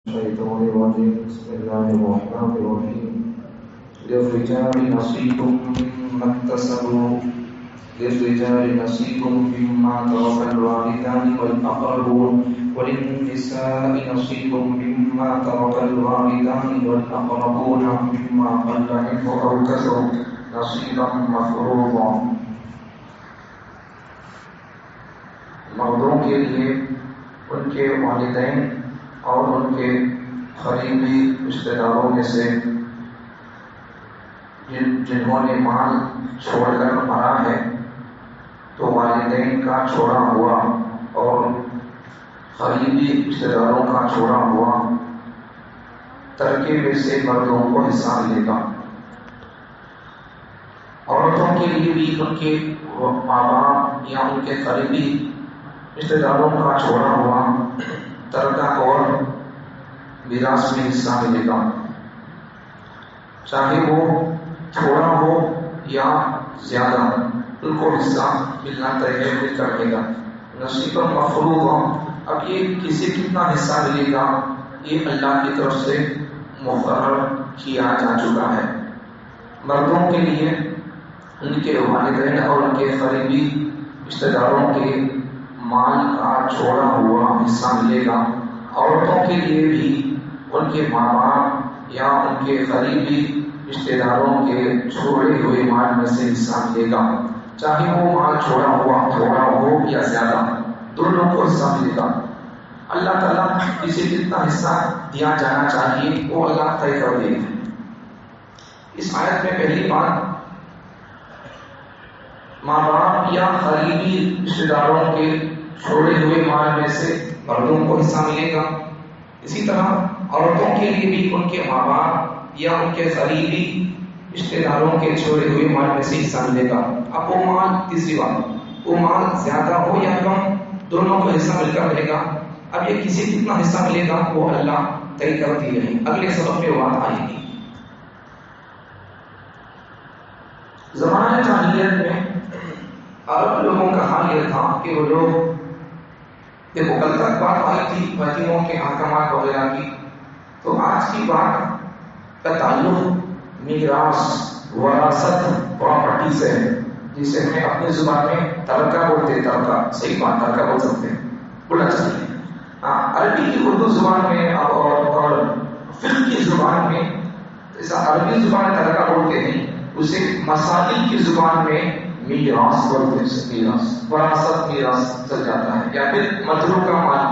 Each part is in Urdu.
الشيطان الرجيم بسم الله الرحمن الرحيم للرجال نصيب مما اكتسبوا مما ترك الوالدان والأقربون وللنساء نصيب مما ترك الوالدان والأقربون مما قل منه أو كثر نصيبا مفروضا. مردوں کے لیے ان کے والدین اور ان کے قریبی رشتہ داروں میں سے جنہوں نے مال چھوڑ کر مرا ہے تو والدین کا چھوڑا ہوا اور قریبی رشتہ داروں کا چھوڑا ہوا ترکے میں سے مردوں کو حصہ ملے گا. عورتوں کے لیے بھی ان کے ماں باپ یا ان کے قریبی رشتہ داروں کا چھوڑا ہوا ترکہ اور میراث میں حصہ ملے گا، چاہے وہ تھوڑا ہو یا زیادہ، ان کو حصہ ملنا طے مل کر ملے گا. نصیب مفروض. اب یہ کسی کتنا حصہ ملے گا یہ اللہ کی طرف سے مقرر کیا جا چکا ہے. مردوں کے لیے ان کے والدین اور ان کے قریبی رشتہ داروں کے مال کا چھوڑا ہوا حصہ ملے گا. عورتوں کے لیے بھی ان کے ماں باپ یا ان کے قریبی رشتہ داروں کے چھوڑے ہوئے مال میں سے حصہ ملے گا، چاہے وہ مال چھوڑا ہوا تھوڑا ہو یا زیادہ، دونوں کو حصہ ملے گا. اللہ تعالیٰ کسی کتنا حصہ دیا جانا چاہیے وہ اللہ طے کر دے. اس آیت میں پہلی بات ماں باپ یا قریبی رشتہ داروں کے چھوڑے ہوئے مال میں سے مردوں کو حصہ ملے گا. اسی طرح عورتوں کے لیے بھی ان کے ماں باپ یا ان کے قریبی رشتہ داروں کے چھوڑے ہوئے مال میں سے حصہ ملے گا. اب وہ مال، تیسری بات، وہ مال زیادہ ہو یا کم دونوں کو حصہ مل کر ملے گا. اب یہ کسی کتنا حصہ ملے گا وہ اللہ طے کر دی ہے. اگلے سبق میں بات آئے گی. زمانہ جاہلیت میں عرب لوگوں کا حال یہ تھا کہ وہ لوگ، دیکھو کل تک بات آئی تھی یتیموں کے احکامات وغیرہ کی، تو آج کی بات کا تعلق میراث، وراثت، پراپرٹی سے ہے، جسے ہمیں اپنی زبان میں ترکہ بولتے ہیں. ترکہ صحیح بات، ترکہ بول سکتے ہیں، بولنا چاہیے. عربی کی اردو زبان میں اور فقہ کی زبان میں، جیسا عربی زبان میں ترکہ بولتے ہیں اسے مسائل کی زبان میں میراث بولتے ہیں. میراث، وراثت، میراث چل جاتا ہے. یا پھر متروکہ مال،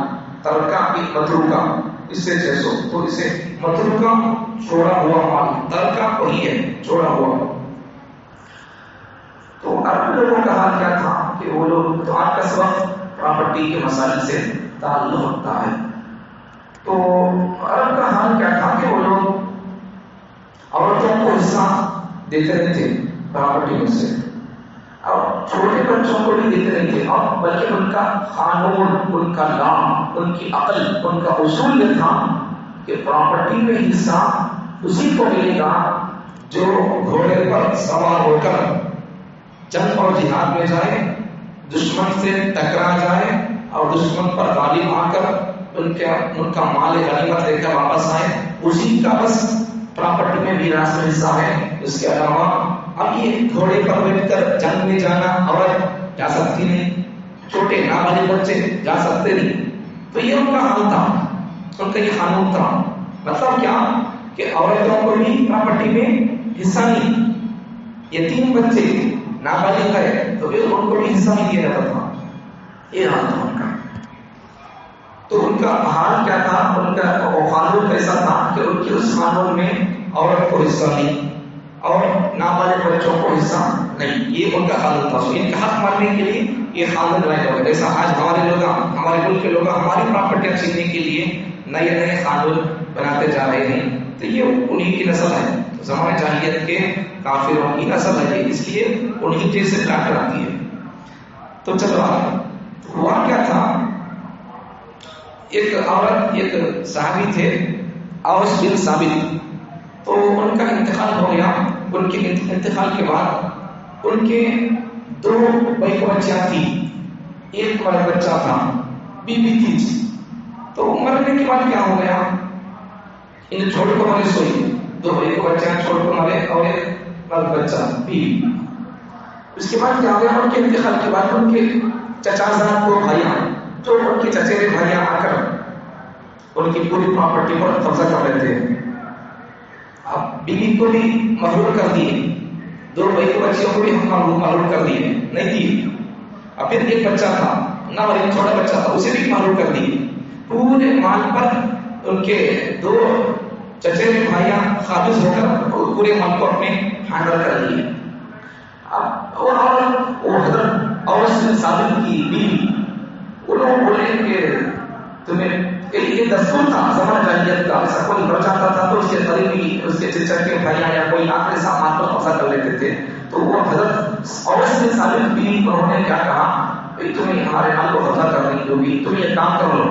ترکہ کی متروکہ، اس سے 600، تو اسے متروکہ چھوڑا ہوا مال، ترکہ وہی ہے چھوڑا ہوا. تو عرب لوگوں کا حال کیا تھا کہ وہ لوگ، تو آج کا سبق پراپرٹی کے مسائل سے تعلق رکھتا ہے. تو عرب کا حال کیا تھا کہ وہ لوگ عورتوں کو حصہ دیتے نہیں تھے پراپرٹی میں سے، اور چھوٹے بچوں کو بھی دیتے نہیں تھے، اور بلکہ ان کا قانون، ان کا لا، ان کی عقل، ان کا اصول یہ تھا کہ پراپرٹی میں حصہ اسی کو ملے گا جو گھوڑے پر سوار ہو کر جنگ اور جہاد میں جائے، دشمن سے ٹکرا جائے اور دشمن پر غالب آ کر ان کا مال غنیمت لے کر واپس آئے، اسی کا بس پراپرٹی میں میراث میں حصہ ہے. اس کے علاوہ اب یہ گھوڑے پر بیٹھ کر جنگ میں جانا عورت جا سکتی نہیں، چھوٹے نابالغ بچے جا سکتے نہیں. تو یہ ان کا حال تھا، ان کا یہ قانون تھا. مطلب کیا کہ عورتوں کو بھی پراپرٹی میں حصہ نہیں، یتیم بچے نابالغ ہے تو پھر ان کو بھی حصہ نہیں دیا جاتا تھا. یہ حال تھا ان کا. تو ان کا حال کیا تھا، ان کا قانون کیسا تھا کہ ان کے اس قانون میں عورت کو حصہ نہیں اور نابالغ بچوں کو حصہ نہیں. یہ ان کا قانون تھا. ان کا حق ماننے کے لیے یہ قانون بنایا گیا. جیسا آج ہمارے ملک کے لوگ ہماری پراپرٹیاں چھیننے کے لیے نئے نئے قانون بناتے جا رہے ہیں. تو یہ انہی کی نسل ہے، زمانہ جاہلیت کے کافروں کی نسل ہے، اس لیے انہی جیسے ڈاکٹر آتی ہے. تو چلو ہوا کیا تھا، ایک عورت، ایک صحابی تھے اوس بن ثابت، تو ان کا انتقال ہو گیا. ان کے انتقال کے بعد ان کے 2 بچیاں تھیں، ایک بچہ تھا، بیوی تھی. تو مرنے کے بعد کیا ہو گیا ان چھوٹے کو ہماری سوئی دو ایک بچہ چھوٹے کو ہمارے اور ایک مرد بچہ بیوی. اس کے بعد کیا ہو گیا ان کے انتقال کے بعد ان کے چچا زاد کو بھائیاں جو ان کے چچیرے بھائیاں آ کر ان کی پوری پراپرٹی پر قبضہ کر لیتے ہیں. اب بیوی کو بھی محروم کر دیے, دو بھائی بچیوں کو بھی محروم کر دیے, نہیں دی. اب پھر ایک بچہ تھا نہ اور ایک چھوٹا بچہ تھا, اسے بھی محروم کر دیے. پورے مال پر ان کے دو چچیرے بھائیاں قابض ہو کر پورے مال کو اپنے ہینڈل کر لیے. اور وہ حضرت اوس بن ثابت کی بیوی انہوں بولے کہ تمہیں یہ دستور تھا زمانہ جاہلیت کا, ایسا کوئی مر جاتا تھا تو اس کے قریبی اس کے چچا کے بھائیاں یا کوئی آخری سامان پر قبضہ کر لیتے تھے. تو وہ حضرت اوس بن ثابت بیوی کو انہوں نے کیا کہا, تمہیں ہمارے مال کو قبضہ کرنے جو بھی تم یہ کام کر لو,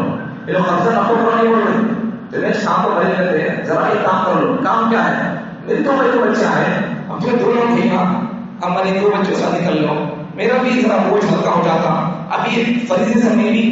یہ لوگ قبضہ نہ کرو نہیں بول رہے, تمہیں شام کو بھرے کرتے ہیں, ذرا یہ کام کر لو. کام کیا ہے, میرے تو بھائی بچہ ہے, اب تمہیں دونوں بھیجا, ہمارے دو بچوں شادی کر لو, میرا بھی ذرا بوجھ ہلکا ہو جاتا, اب یہ فریضے سے میں بھی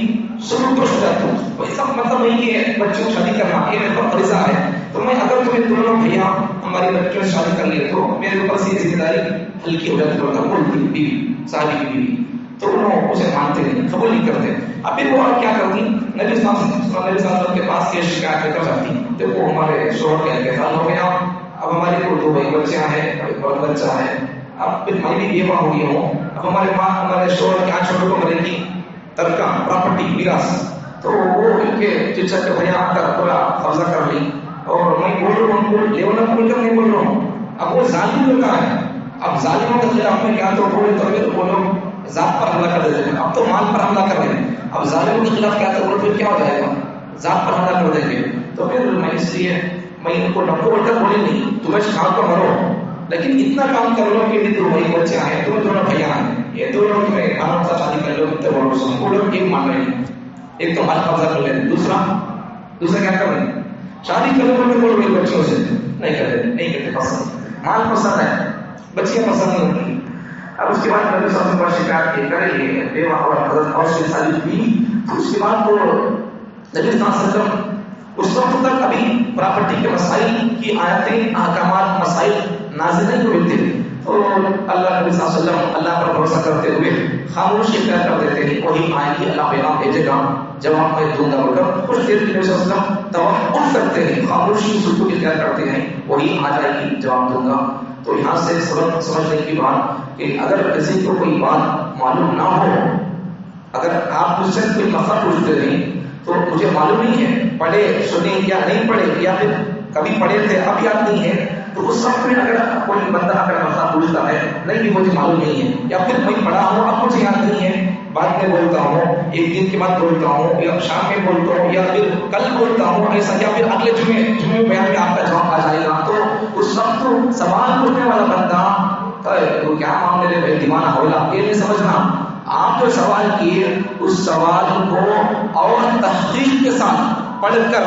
شروع ہو جاتا ہوں. ایسا مطلب نہیں ہے بچوں کو شادی کرنا, یہ میرے پر فریضہ ہے, تو میں اگر تمہیں دونوں بھیا ہمارے بچوں سے شادی کر لیے تو میرے اوپر سے ذمہ داری ہلکی ہو جاتی ہے. بولتی بیوی صاحب کی بیوی, تو انہوں اسے مانتے نہیں, قبول نہیں کرتے. اب پھر وہ کیا کرتی, نبی صلی اللہ علیہ وسلم کے پاس یہ شکایت کر جاتی, دیکھو ہمارے شوہر کا انتقال ہو گیا, اب ہمارے کو دو بھائی بچے ہیں, ایک بڑا بچہ ہے, اب پھر میں بھی بیوہ ہو گئی ہوں, اب ہمارے ماں ہمارے شوہر کے چھوٹوں کو ملے گی ترکہ پراپرٹی میراث, تو وہ ان کے چچا کے بھیا آ کر پورا قبضہ کر لی. اور میں بول رہا ہوں ان کو لیونا بول کر نہیں بول رہا ہوں, اب وہ ظالم ہوتا ہے. اب ظالموں کے خلاف میں کیا تو بولے تو وہ لوگ ذات پر حملہ کر دیتے ہیں, اب تو مال پر حملہ کر رہے ہیں. اب ظالموں کے خلاف کیا تو بولے پھر کیا ہو جائے گا, ذات پر حملہ کر دیں گے. تو پھر میں اس لیے میں ان کو نکو بول کر بولے نہیں, تمہیں شام کو مرو لیکن اتنا کام کر لو کہ دو بھائی بچے آئے, تمہیں دونوں بھیا ہیں, یہ دونوں تمہیں آرام سے شادی کر لو. کتنے بڑوں سے وہ لوگ ایک مان رہے ہیں, ایک تو مال قبضہ کر لیں, دوسرا کیا کر رہے ہیں, شادی کر لو بولو میرے بچوں سے نہیں کرتے, نہیں کرتے, پسند مال پسند ہے, بچیاں پسند نہیں ہوتی. اب اس کے بعد نبی صلی اللہ علیہ وسلم شکایت یہ کریں گے بیوہ اور حضرت اوس بن ثابت بھی. تو اس کے بعد وہ نبی صلی اللہ علیہ وسلم اس وقت تک ابھی پراپرٹی کے مسائل کی آیتیں احکامات مسائل نازل نہیں ہوئے تھے. تو اللہ نبی صلی اللہ علیہ وسلم اللہ پر بھروسہ کرتے ہوئے خاموش اختیار کر دیتے ہیں, وہی آئے گی اللہ پیغام بھیجے گا جواب میں دوں گا بول کر کچھ دیر کے نبی صلی اللہ علیہ وسلم توقف کرتے ہیں, خاموشی سکون اختیار کرتے ہیں, وہی آ جائے گی جواب دوں گا. تو یہاں سے سبق سمجھنے کی بات کہ اگر کسی کو کوئی بات معلوم نہ ہو, اگر آپ مجھ سے کوئی مسئلہ پوچھتے نہیں تو مجھے معلوم نہیں ہے پڑھے سنے یا نہیں پڑھے, یا پھر کبھی پڑھے تھے اب یاد نہیں ہے, تو اس وقت میں اگر کوئی بندہ اگر مسئلہ پوچھتا ہے نہیں مجھے معلوم نہیں ہے, یا پھر میں پڑھا ہوں اب مجھے یاد نہیں ہے, بعد میں بولتا ہوں, ایک دن کے بعد بولتا ہوں, یا شام میں بولتا ہوں, یا پھر کل بولتا ہوں ایسا, یا پھر اگلے جمعے بیان میں آپ کا جواب آ جائے گا, تو اس وقت سوال پوچھنے والا بندہ وہ کیا معاملے میں دیوانہ ہوگا, یہ نہیں سمجھنا. آپ جو سوال کیے اس سوال کو اور تحقیق کے ساتھ پڑھ کر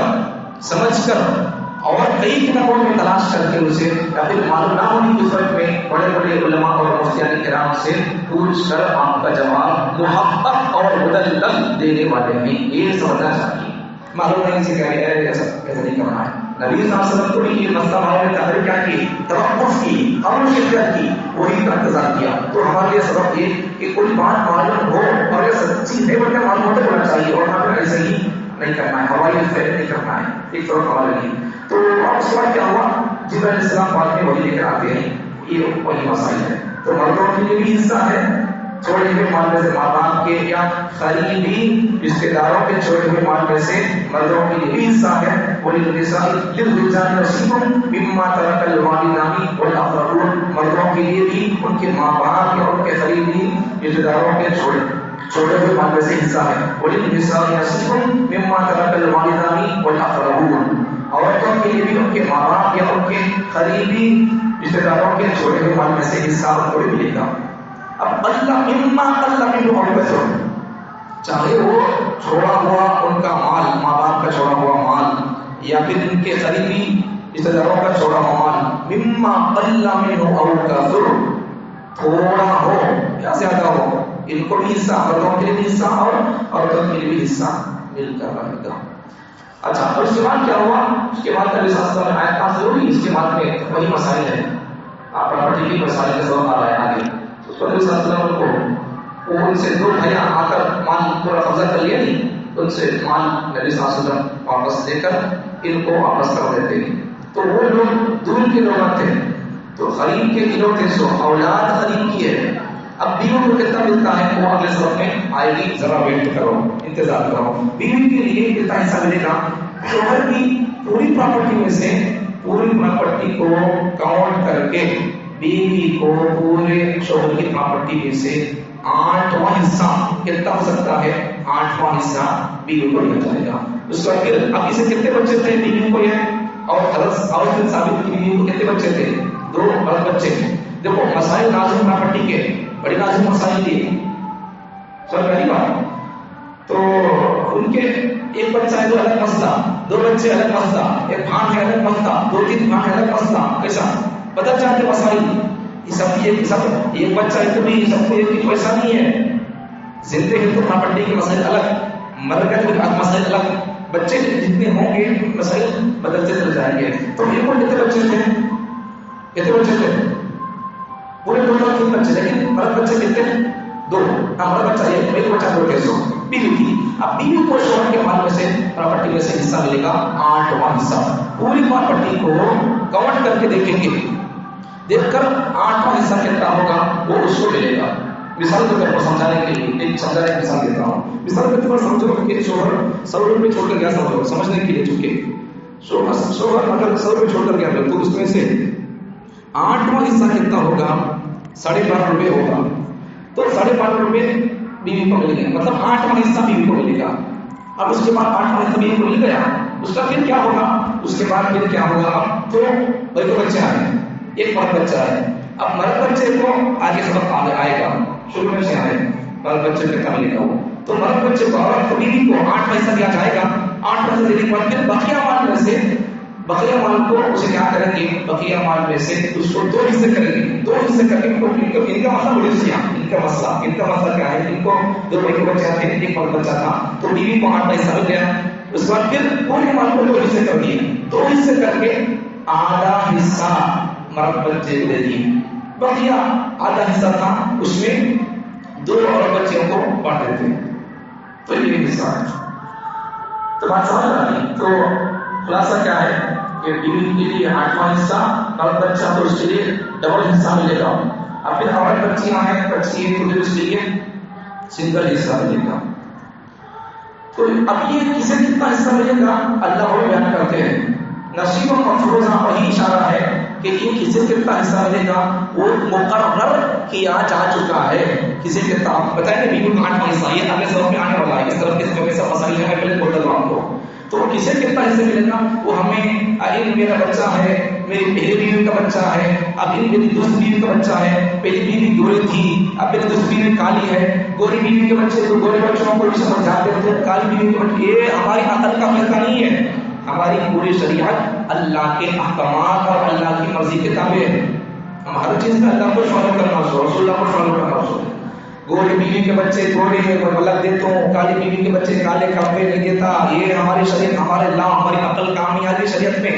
سمجھ کر اور کئی کتابوں میں تلاش کر کے اسے, یا پھر معلوم نہ ہونے کی صورت میں بڑے بڑے علماء اور مفتیان کرام سے پوچھ کر آپ کا جواب محقق اور مدلل دینے والے ہیں, یہ سمجھنا چاہیے. معلوم نہیں سے کہہ رہے ایسا نہیں کرنا ہے. نبی صلی اللہ علیہ وسلم کو بھی یہ مسئلہ معلوم ہے, تحریر کیا کی, توقف کی, خاموشی اختیار کی, وہی کا انتظار کیا. تو ہمارے لیے سبق یہ کہ کوئی بات معلوم ہو اور یہ سچی ہے بلکہ معلوم ہوتے ہونا چاہیے, اور ہمیں ایسے ہی نہیں کرنا ہے, ہوائی فیل نہیں کرنا ہے, ایک طرف حوالے نہیں. تو اس کے بعد کیا ہوا, جبرائیل علیہ السلام بعد میں وہی لے کر آتے ہیں, یہ وہی مسائل ہے. تو مردوں کے لیے بھی حصہ ہے چھوڑے ہوئے مال میں سے, ماں باپ کے یا قریبی رشتے داروں کے چھوڑے ہوئے مال میں سے مردوں کے لیے بھی حصہ ہے. وَلِلنِّسَاءِ لِلرِّجَالِ نَصِيبٌ مِّمَّا تَرَكَ الْوَالِدَانِ وَالْأَقْرَبُونَ, مردوں کے لیے بھی ان کے ماں باپ یا ان کے قریبی رشتے داروں کے چھوڑے ہوئے مال میں سے حصہ ہے. وَلِلنِّسَاءِ نَصِيبٌ مِّمَّا تَرَكَ الْوَالِدَانِ وَالْأَقْرَبُونَ, عورتوں کے لیے بھی ان کے ماں باپ یا ان کے قریبی رشتے داروں کے چھوڑے ہوئے مال میں سے حصہ ان کو بھی ملے گا. اب اللہ مما اللہ منہ عقبتہ, چاہے وہ چھوڑا ہوا ان کا مال, ماں باپ کا چھوڑا ہوا مال, یا پھر ان کے قریبی رشتے داروں کا چھوڑا ہوا مال, مما اللہ منہ او کثر, تھوڑا ہو یا زیادہ ہو, ان کو بھی حصہ, مردوں کے لیے بھی حصہ اور عورتوں کے لیے بھی حصہ مل کر رہے گا. اچھا، اور اس کے بعد کیا ہوا؟ اس کے بعد نبی صلی اللہ علیہ وسلم نے آیت نازل ہوئی، اس کے بعد میں وہی مسائل ہیں، آپ پراپرٹی کی مسائل کا سبب آ رہا ہے آگے. اس پر نبی صلی اللہ علیہ وسلم کو ان سے دو بھائی آ کر مال پورا قبضہ کر لیا نہیں، ان سے مال نبی صلی اللہ علیہ وسلم واپس لے کر ان کو واپس کر دیتے. تو وہ لوگ دور کے لوگ تھے، تو قریب کے لوگ تھے، سو اولاد قریب کی ہے. اب بیوی کو کتنا ملتا ہے وہ اگلے سبق میں آئے گی، ذرا ویٹ کرو، انتظار کرو. بیوی کے لیے کتنا حصہ ملے گا؟ شوہر کی پوری پراپرٹی میں سے پوری پراپرٹی کو کاؤنٹ کر کے بیوی کو پورے شوہر کی پراپرٹی میں سے 8واں حصہ کتنا ہو سکتا ہے؟ 8واں حصہ بیوی کو مل جائے گا. اس کا پھر اب اسے کتنے بچے تھے بیوی کو؟ یہ اور حضرت بن ثابت کی بیوی کو کتنے بچے تھے؟ 2 مرد بچے. دیکھو مسائل نازم پراپرٹی کے بڑی نازم مسائل تھی، سر پہلی بات تو ان کے ایک بچہ ہے تو الگ مسئلہ، 2 بچے الگ مسئلہ، ایک بھان ہے الگ مسئلہ، 2-3 بھان ہے الگ مسئلہ. کیسا بدل جاتے مسائل؟ یہ سب ایک بچہ ہے تو بھی سب کو ایک پیسہ نہیں ہے. زندے ہیں تو پراپرٹی کے مسائل الگ، مر گئے تو مسائل الگ، بچے جتنے ہوں گے مسائل بدلتے چل جائیں گے. تو یہ کو کتنے بچے تھے؟ کتنے بچے تھے؟ پورے ٹوٹل 3 بچے، لیکن مرد بچے کتنے؟ 2. مرد بچہ ایک بچہ 2 کیسے بیوی تھی. اب بیوی کو شوہر کے مال میں سے پراپرٹی میں سے حصہ ملے گا 8واں حصہ. پوری پراپرٹی کو کاؤنٹ کر کے دیکھیں گے، دیکھ کر 8واں حصہ کتنا ہوگا وہ اس کو ملے گا. مثال کے طور پر سمجھانے کے لیے ایک مثال دیتا ہوں. مثال کے طور پر سمجھو کہ شوہر 100 روپے چھوڑ کر گیا، سمجھنے کے لیے چونکہ شوہر اگر 100 روپے چھوڑ کر گیا تو اس میں سے 8واں حصہ کتنا ہوگا؟ 12.5 روپے ہوگا. تو 12.5 روپے بیوی کو ملے گا، مطلب 8واں حصہ بیوی کو ملے گا. اب اس کے بعد 8واں حصہ بیوی کو مل گیا، اس کا پھر کیا ہوگا؟ اس کے بعد پھر کیا ہوگا؟ تو بھائی کو بچے آئے، ایک مرد بچہ ہے. اب مرد بچے کو آگے سبق آئے گا، شروع میں سے آئے مرد بچے کتنا ملے گا وہ. تو مرد بچے کو عورت کو بیوی کو 8واں حصہ دیا جائے گا. 8واں حصہ دینے کے بعد پھر بقیہ مال میں سے بقیہ مال کو اسے کیا کریں گے؟ بقیہ مال میں سے اس کو 2 حصے کریں گے. 2 حصے کر کے ان کا مسئلہ بڑی سیا، ان کا مسئلہ کیا ہے؟ ان کو 2 بھائی کے بچے تھے، ایک مرد بچہ تھا، تو بیوی کو 8واں حصہ مل گیا. اس کے بعد پھر پورے مال کو 2 حصے کر دیے. 2 حصے کر کے آدھا حصہ مرد بچے کو دے دیے، بقیہ آدھا حصہ تھا اس میں 2 اور بچوں کو بانٹ دیتے. تو یہ حصہ ہے. تو بات سمجھ آ رہی؟ تو خلاصہ کیا ہے کہ بیوی کے لیے 8واں حصہ، مرد بچہ تو اس کے لیے ڈبل حصہ ملے گا. اب پھر عورت بچیاں ہیں، بچی ہے تو اس کے لیے سنگل حصہ ملے گا. تو اب یہ کسے کتنا حصہ ملے گا اللہ وہ بیان کرتے ہیں. نصیب و مفروضہ وہی اشارہ ہے کہ یہ کسے کتنا حصہ ملے گا وہ مقرر کیا جا چکا ہے. کسے کتنا آپ بتائیں گے بیوی کو 8واں حصہ، یہ اگلے سبق میں آنے والا ہے. اس طرح کے سبق میں سب مسائل ہیں، میں پہلے بول رہا ہوں آپ کو. تو کسے کتنا حصہ ملے گا وہ ہمیں میرا بچہ ہے، میری پہلی بیوی کا بچہ ہے، اب میری دوسری بیوی کا بچہ ہے. پہلی بیوی گوری تھی، اب میری دوسری بیوی کالی ہے. گوری بیوی کے بچے تو گورے بچوں کو بھی سمجھاتے تھے، کالی بیوی کے بچے. یہ ہماری عقل کا فیصلہ نہیں ہے، ہماری پوری شریعت اللہ کے احکامات اور اللہ کی مرضی کے تابع ہے. ہم ہر چیز میں اللہ کو فالو کرنا ہو، رسول اللہ کو فالو کرنا ہو. گوری بیوی کے بچے گورے الگ دیتا ہوں، کالی بیوی کے بچے کالے کپڑے نہیں دیتا. یہ ہماری شریعت، ہمارے لا ہماری عقل کامیابی شریعت میں.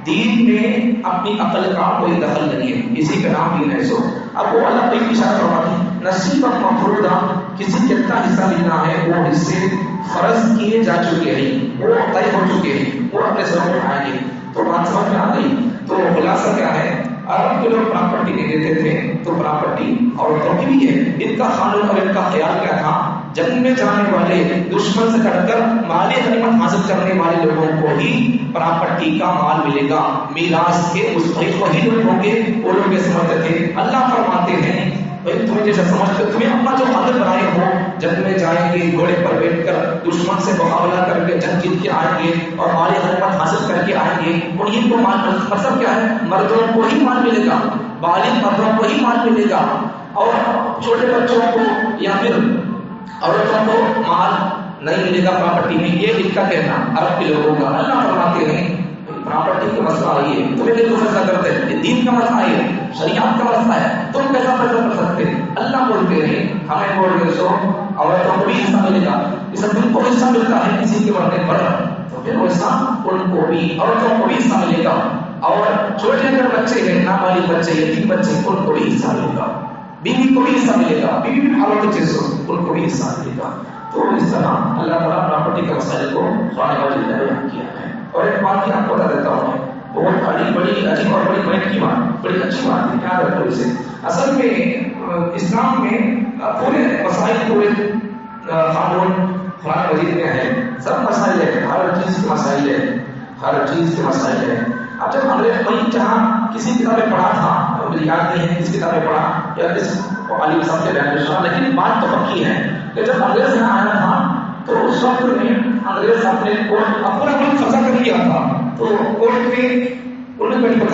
دین میں اپنی عقل کا کوئی دخل نہیں ہے، اسی کا نام دین ہے. سو اب وہ اللہ کوئی اشارہ فرماتی نصیب مفروضہ، کسی کتنا حصہ لینا ہے وہ حصے فرض کیے جا چکے ہیں، وہ طے ہو چکے ہیں، وہ اپنے سبق میں آئیں گے. تو بات سمجھ میں آ گئی. تو خلاصہ کیا ہے؟ عرب کے لوگ پراپرٹی نہیں دیتے تھے، تو پراپرٹی عورتوں کی بھی ہے. ان کا قانون اور ان کا خیال کیا تھا؟ جنگ میں جانے والے، دشمن سے کٹ کر مالی غنیمت حاصل کرنے والے لوگوں کو ہی پراپرٹی کا مال ملے گا. میراث کے مستحق وہی لوگ ہوں گے، وہ لوگ یہ سمجھتے تھے. اللہ فرماتے ہیں تمہیں جیسا سمجھتے، تمہیں اپنا جو قادر بنائے ہو، جنگ میں جائیں گے، گھوڑے پر بیٹھ کر دشمن سے مقابلہ کر کے جنگ جیت کے آئیں گے اور مالی غنیمت حاصل کر کے آئیں گے، انہیں کو مال. مطلب کیا ہے؟ مردوں کو ہی مال ملے گا، بالغ مردوں کو ہی مال ملے گا، اور چھوٹے بچوں کو یا پھر عورتوں کو مال نہیں ملے گا پراپرٹی میں. یہ ان کا کہنا عرب کے لوگوں کا. اللہ فرماتے ہیں پراپرٹی کا مسئلہ آئی ہے، تمہیں دیکھو فیصلہ کرتے ہیں، یہ دین کا مسئلہ ہے، شریعت کا مسئلہ ہے، تم کیسا فیصلہ کر سکتے؟ اللہ بولتے ہیں ہمیں بول رہے سو عورتوں کو بھی حصہ ملے گا. اس دن کو حصہ ملتا ہے کسی کے مرنے پر تو پھر ویسا ان کو بھی عورتوں کو بھی حصہ ملے گا، اور چھوٹے اگر بچے ہیں، نابالغ بچے، یتیم بچے، ان کو بھی حصہ ملے گا، بیوی کو بھی حصہ ملے گا، بیوی بھی حالت چیزوں ان کو بھی حصہ ملے گا۔ تو اس طرح اللہ تعالیٰ پراپرٹی کے مسائل کو سونے والی بیان کیا ہے۔ اور ایک بات آپ کو بتا دیتا ہوں، بہت بڑی عجیب اور بڑی بہت کی بات، بڑی اچھی بات ہے، یاد رکھو اسے۔ اصل میں اسلام میں پورے مسائل، پورے قانون قرآن مجید میں ہے، سب مسائل ہے، ہر چیز کے مسائل ہے، ہر چیز کے مسائل ہے۔ اب جب ہم نے کوئی جہاں کسی کتابیں پڑھا تھا، مجھے یاد نہیں ہے کس کتابیں پڑھا یا کس عالم صاحب کے بیان میں، لیکن بات تو پکی ہے کہ جب انگریز یہاں آیا تھا تو اس وقت میں انگریز اپنے کورٹ اپنا ملک قبضہ کر لیا تھا، تو کورٹ میں انہوں نے بیٹھ کر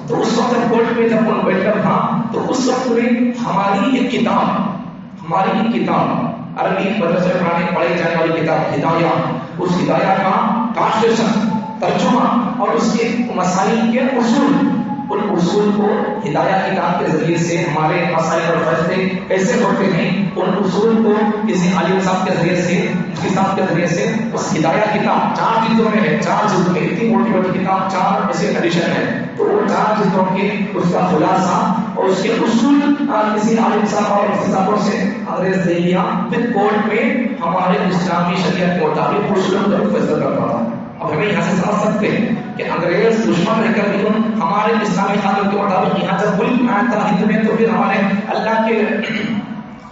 تو اس وقت کورٹ میں جب ان بیٹھ کر تھا تو اس وقت میں ہماری ایک کتاب عربی مدرسے میں پڑھائی جانے والی کتاب ہدایہ، اس ہدایہ کا ٹرانسلیشن، ترجمہ اور اس کے مسائل کے اصول، ان اصول کو ہدایہ کتاب کے ذریعے سے ہمارے مسائل اور فیصلے کیسے ہوتے ہیں، ان اصول کو کسی عالم صاحب کے ذریعے سے، کتاب کے ذریعے سے، اس ہدایہ کتاب 4 جلدوں میں ہے، 4 جلد میں، اتنی موٹی موٹی کتاب، 4 ایسے ایڈیشن ہے، تو وہ 4 جلدوں کے اس کا خلاصہ اور اس کے اصول کسی عالم صاحب اور کتابوں سے انگریز دے لیا، پھر کورٹ میں ہمارے اسلامی شریعت کے مطابق اصولوں کا فیصلہ کرتا تھا۔ اب ہمیں یہاں سے سمجھ سکتے ہیں کہ انگریز دشمن رہ کر بھی ہمارے اسلامی قانون کے مطابق یہاں جب ملک میں آیا تھا ہند میں، تو پھر ہمارے اللہ کے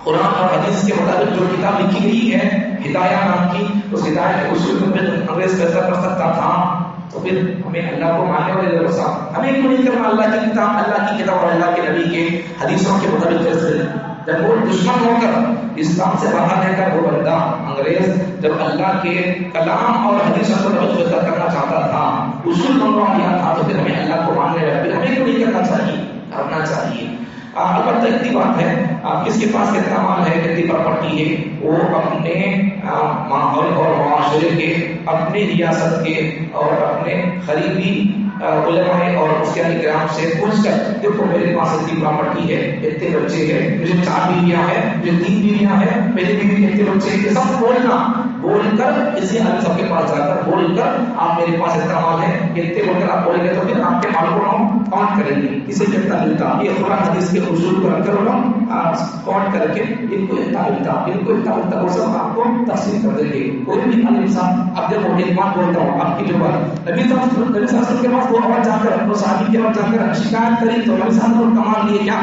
قرآن اور حدیث کے مطابق جو کتاب لکھی گئی ہے ہدایہ نام کی، اس ہدایہ کے اصول میں انگریز فیصلہ کر سکتا تھا، تو پھر ہمیں اللہ کو ماننے والے لوگ صاحب ہمیں کیوں نہیں کرنا اللہ کی کتاب اور اللہ کے نبی کے حدیثوں کے مطابق فیصلے؟ جب وہ دشمن ہو کر اسلام سے باہر رہ کر وہ بندہ انگریز جب اللہ کے کلام اور حدیثوں کو فیصلہ کرنا چاہتا تھا، اصول منگوا لیا تھا، تو پھر ہمیں اللہ کو ماننے والے، پھر ہمیں کیوں نہیں کرنا چاہیے؟ کرنا چاہیے۔ البتہ اتنی بات ہے، کس کے پاس کتنا مال ہے، کتنی پراپرٹی ہے، وہ اپنے ماحول اور معاشرے کے، اپنی ریاست کے اور اپنے قریبی علماء اور اس کے کرام سے پوچھ کر، دیکھو میرے پاس اتنی پراپرٹی ہے، اتنے بچے ہیں، مجھے 4 بیویاں ہیں، مجھے 3 بیویاں ہیں، میری بیوی کے اتنے بچے ہیں، سب بول کر اسی عالم صاحب کے پاس جا کر بول کر آپ میرے پاس اتنا مال ہے، اتنے بول کر آپ بولیں گے تو پھر آپ کے مال کو ہم کاؤنٹ کریں گے، اسے کتنا ملتا، یہ قرآن حدیث کے اصول کو رکھ کر کاؤنٹ کر کے ان کو اتنا ملتا، ان کو اتنا ملتا، وہ سب آپ کو تقسیم کر دیں گے۔ کوئی بھی عالم صاحب، اب جب وہ ایک بات بولتا ہوں آپ کی جو بات نبی صاحب کے پاس وہ اور جا کر وہ صحابی کے پاس جا کر شکایت کری تو نبی صاحب نے کمال لیے کیا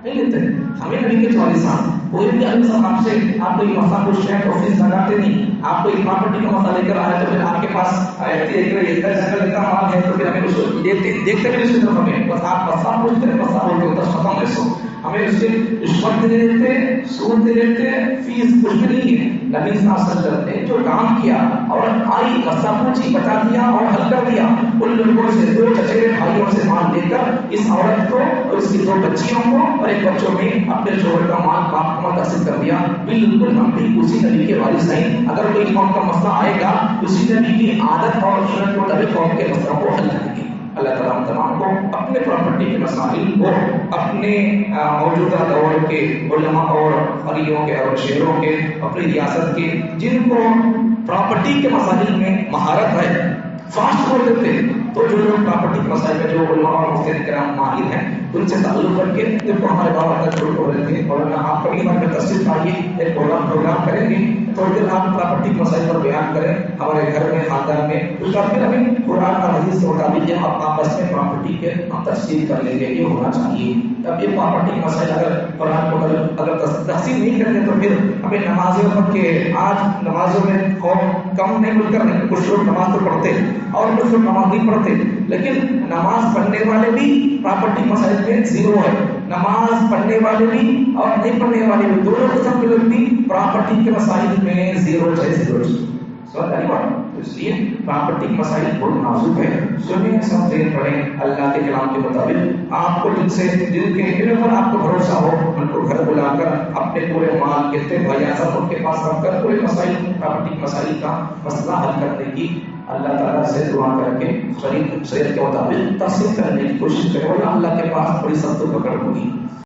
نہیں لیتے؟ ہمیں نبی کے چوالے صاحب کوئی بھی عالم صاحب آپ سے آپ کو یہ مسئلہ پوچھ رہے ہیں تو فیس لگاتے نہیں، آپ کو ایک پراپرٹی کا مسئلہ لے کر آئے تو پھر آپ کے پاس اتنا مال ہے تو پھر ہمیں اس کو دیکھتے بھی اس طرف ہمیں بس آپ مسئلہ پوچھتے ہیں، مسئلہ بولتے ہیں، بس ختم ہے سو ہمیں اس کے رشوت دے دیتے، سود دے دیتے، فیس کچھ بھی نہیں ہے۔ نبی صلی اللہ علیہ وسلم نے جو کام کیا اور آئی مسئلہ پوچھی، بتا دیا اور حل کر دیا، ان لوگوں سے 2 چچیرے بھائیوں سے مال لے کر اس عورت کو اور اس کی 2 بچیوں کو اور ایک بچوں میں اپنے شوہر کا مال باپ کو تقسیم کر دیا۔ بالکل ہم بھی اسی نبی کے وارث ہیں۔ اگر کوئی قوم کا مسئلہ آئے گا اسی نبی کی عادت اور سنت کو نبی قوم کے مسئلہ کو حل کریں گے۔ اللہ تعالیٰ ہم تمام کو اپنے پراپرٹی کے مسائل کو اپنے موجودہ دور کے علماء اور قریوں کے اور شہروں کے، اپنی ریاست کے جن کو پراپرٹی کے مسائل میں مہارت ہے، فاسٹ بول دیتے، تو جو لوگ پراپرٹی کے مسائل میں جو علماء اور مفتیان کرام ماہر ہیں ان سے تعلق کر کے جب ہمارے بابا کا چھوٹ ہو رہے تھے، مولانا آپ کبھی ہمارے تشریف آئیے، ایک پروگرام کریں گے، تھوڑی دیر آپ پراپرٹی کے مسائل پر بیان کریں ہمارے گھر میں، خاندان میں، اس کا پھر ہمیں قرآن اور حدیث کے مطابق آپس میں پراپرٹی کے ہم تفصیل کر لیں گے، یہ ہونا چاہیے۔ اب یہ پراپرٹی کے مسائل اگر قرآن کو اگر تفصیل نہیں کرتے تو پھر ہمیں نمازوں پر کے آج نمازوں میں قوم کم نہیں مل کر نہیں، کچھ لوگ نماز تو پڑھتے اور کچھ لوگ نماز نہیں پڑھتے، لیکن نماز پڑھنے والے بھی پراپرٹی مسائل میں زیرو ہے، نماز پڑھنے والے بھی اور نہیں پڑھنے والے بھی، دونوں قسم کے لوگ بھی پراپرٹی کے مسائل میں زیرو ہے، اس لیے پراپرٹی کے مسائل بہت نازک ہے۔ سنیں، سمجھیں، پڑھیں اللہ کے کلام کے مطابق۔ آپ کو جن سے دل کے علم پر آپ کو بھروسہ ہو ان کو گھر بلا کر اپنے پورے مال کتنے بھائی سب ان کے پاس رکھ کر پورے مسائل پراپرٹی مسائل کا مسئلہ حل کرنے کی اللہ تعالیٰ سے دعا کر کے شریعت کے مطابق تقسیم کرنے کی کوشش کرے، اللہ کے پاس بڑی سخت پکڑ ہوگی۔